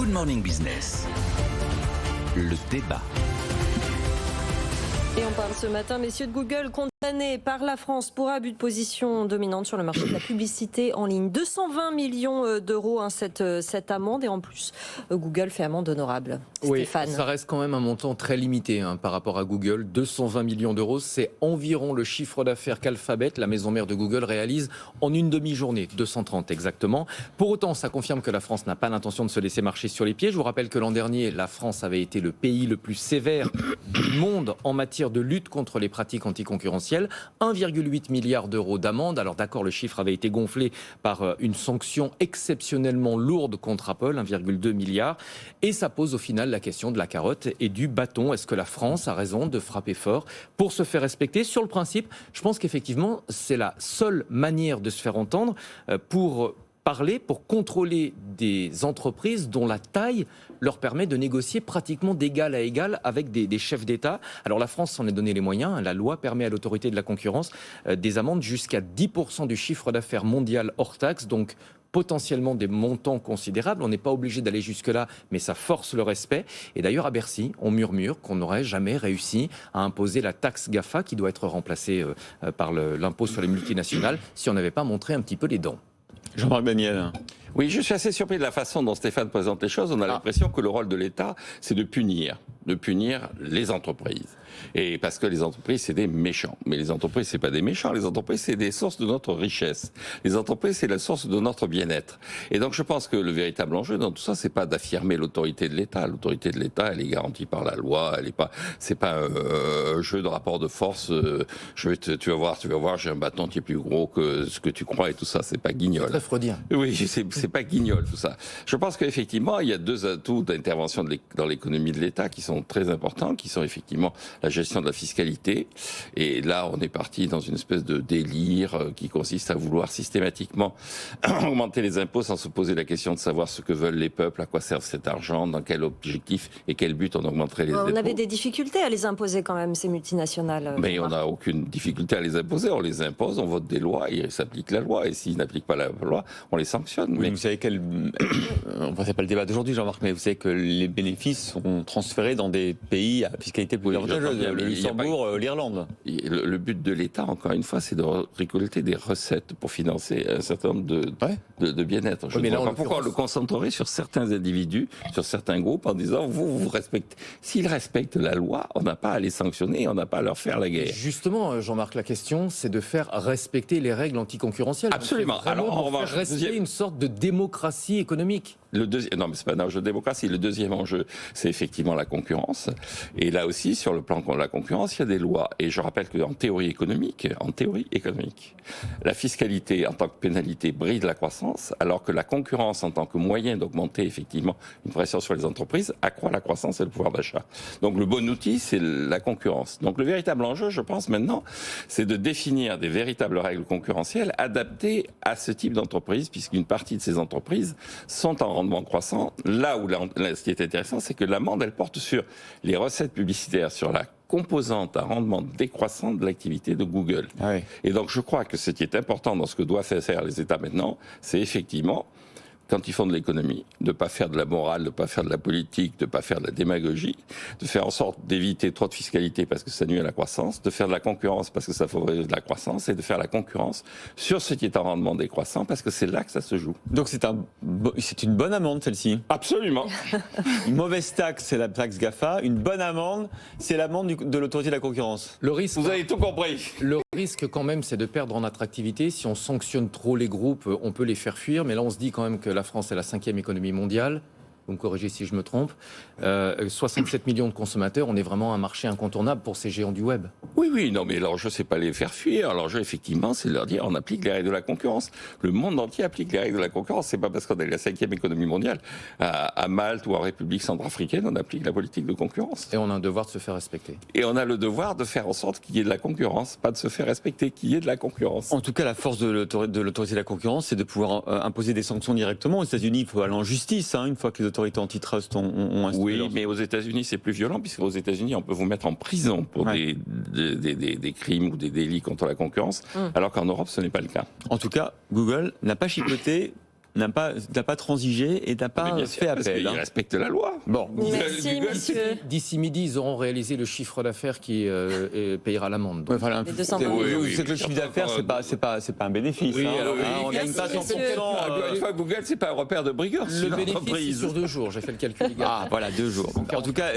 Good Morning Business. Le débat. Et on parle ce matin, messieurs de Google, condamnés par la France pour abus de position dominante sur le marché de la publicité en ligne. 220 millions d'euros, cette amende. Et en plus, Google fait amende honorable. Oui, Stéphane. ça reste quand même un montant très limité par rapport à Google. 220 millions d'euros, c'est environ le chiffre d'affaires qu'Alphabet, la maison mère de Google, réalise en une demi-journée, 230 exactement. Pour autant, ça confirme que la France n'a pas l'intention de se laisser marcher sur les pieds. Je vous rappelle que l'an dernier, la France avait été le pays le plus sévère du monde en matière de lutte contre les pratiques anticoncurrentielles. 1,8 milliard d'euros d'amende. Alors d'accord, le chiffre avait été gonflé par une sanction exceptionnellement lourde contre Apple, 1,2 milliard. Et ça pose au final la question de la carotte et du bâton. Est-ce que la France a raison de frapper fort pour se faire respecter ? Sur le principe, je pense qu'effectivement, c'est la seule manière de se faire entendre pour parler, pour contrôler des entreprises dont la taille leur permet de négocier pratiquement d'égal à égal avec des chefs d'État. Alors la France s'en est donné les moyens. La loi permet à l'autorité de la concurrence des amendes jusqu'à 10% du chiffre d'affaires mondial hors taxe, donc potentiellement des montants considérables. On n'est pas obligé d'aller jusque-là, mais ça force le respect. Et d'ailleurs, à Bercy, on murmure qu'on n'aurait jamais réussi à imposer la taxe GAFA, qui doit être remplacée par l'impôt sur les multinationales, si on n'avait pas montré un petit peu les dents. Jean-Marc Daniel. Oui, je suis assez surpris de la façon dont Stéphane présente les choses. On a l'impression que le rôle de l'État, c'est de punir les entreprises. Et parce que les entreprises, c'est des méchants. Mais les entreprises, c'est pas des méchants. Les entreprises, c'est des sources de notre richesse. Les entreprises, c'est la source de notre bien-être. Et donc, je pense que le véritable enjeu dans tout ça, c'est pas d'affirmer l'autorité de l'État. L'autorité de l'État, elle est garantie par la loi. C'est pas un jeu de rapport de force. Tu vas voir, j'ai un bâton qui est plus gros que ce que tu crois et tout ça. C'est pas guignol. C'est très freudien. Oui, c'est pas guignol tout ça. Je pense qu'effectivement, il y a deux atouts d'intervention dans l'économie de l'État qui sont très importants, qui sont effectivement la gestion de la fiscalité. Et là, on est parti dans une espèce de délire qui consiste à vouloir systématiquement augmenter les impôts sans se poser la question de savoir ce que veulent les peuples, à quoi serve cet argent, dans quel objectif et quel but on augmenterait les impôts. On avait des difficultés à les imposer quand même, ces multinationales. Mais on n'a aucune difficulté à les imposer. On les impose, on vote des lois et ils s'appliquent la loi. Et s'ils n'appliquent pas la loi, on les sanctionne. Oui, mais vous savez c'est pas le débat d'aujourd'hui, Jean-Marc, mais vous savez que les bénéfices sont transférés dans des pays à fiscalité plus avantageuse, le Luxembourg, l'Irlande. Le but de l'État, encore une fois, c'est de récolter des recettes pour financer un certain nombre de bien-être. Je ne vois pas pourquoi on le concentrerait sur certains individus, sur certains groupes, en disant vous respectez. S'ils respectent la loi, on n'a pas à les sanctionner, on n'a pas à leur faire la guerre. Justement, Jean-Marc, la question, c'est de faire respecter les règles anticoncurrentielles. Absolument. Alors, en revanche, respecter une sorte de démocratie économique. Non, mais c'est pas un enjeu de démocratie. Le deuxième enjeu, c'est effectivement la concurrence. Et là aussi, sur le plan de la concurrence, il y a des lois. Et je rappelle qu'en théorie économique, la fiscalité en tant que pénalité bride la croissance, alors que la concurrence en tant que moyen d'augmenter effectivement une pression sur les entreprises accroît la croissance et le pouvoir d'achat. Donc le bon outil, c'est la concurrence. Donc le véritable enjeu, je pense maintenant, c'est de définir des véritables règles concurrentielles adaptées à ce type d'entreprise, puisqu'une partie de ces entreprises sont en rendement croissant. Là où ce qui est intéressant, c'est que l'amende, elle porte sur les recettes publicitaires, sur la composante à rendement décroissant de l'activité de Google. Ah oui. Et donc je crois que ce qui est important dans ce que doivent faire les États maintenant, c'est effectivement, quand ils font de l'économie, de ne pas faire de la morale, de ne pas faire de la politique, de ne pas faire de la démagogie, de faire en sorte d'éviter trop de fiscalité parce que ça nuit à la croissance, de faire de la concurrence parce que ça favorise la croissance et de faire la concurrence sur ce qui est en rendement décroissant parce que c'est là que ça se joue. Donc c'est une bonne amende celle-ci. Absolument. Une mauvaise taxe, c'est la taxe GAFA. Une bonne amende, c'est l'amende de l'autorité de la concurrence. Le risque, vous avez tout compris. Le risque quand même, c'est de perdre en attractivité. Si on sanctionne trop les groupes, on peut les faire fuir. Mais là, on se dit quand même que la France est la 5e économie mondiale. Vous me corrigez si je me trompe. 67 millions de consommateurs, on est vraiment un marché incontournable pour ces géants du web. Oui, non, mais l'enjeu, c'est pas les faire fuir. L'enjeu, effectivement, c'est de leur dire on applique les règles de la concurrence. Le monde entier applique les règles de la concurrence. C'est pas parce qu'on est la 5e économie mondiale. À Malte ou en République centrafricaine, on applique la politique de concurrence. Et on a un devoir de se faire respecter. Et on a le devoir de faire en sorte qu'il y ait de la concurrence, pas de se faire respecter, qu'il y ait de la concurrence. En tout cas, la force de l'autorité de la concurrence, c'est de pouvoir imposer des sanctions directement. Aux États-Unis, il faut aller en justice, une fois que les autorités antitrust ont instauré. Oui, mais aux États-Unis, c'est plus violent, puisqu'aux États-Unis, on peut vous mettre en prison pour des crimes ou des délits contre la concurrence, alors qu'en Europe, ce n'est pas le cas. En tout cas, Google n'a pas chipoté n'a pas transigé et n'a pas fait parce appel. qu'il respecte la loi. Bon. Merci, monsieur. D'ici midi, ils auront réalisé le chiffre d'affaires qui payera l'amende. Ouais, voilà, Les 220 millions. c'est que le chiffre d'affaires, c'est pas un bénéfice. Oui, hein. alors, On gagne pas 100%. Une fois, Google, c'est pas un repère de brigand. Le bénéfice, c'est sur 2 jours. J'ai fait le calcul. Ah, voilà, 2 jours. En tout cas.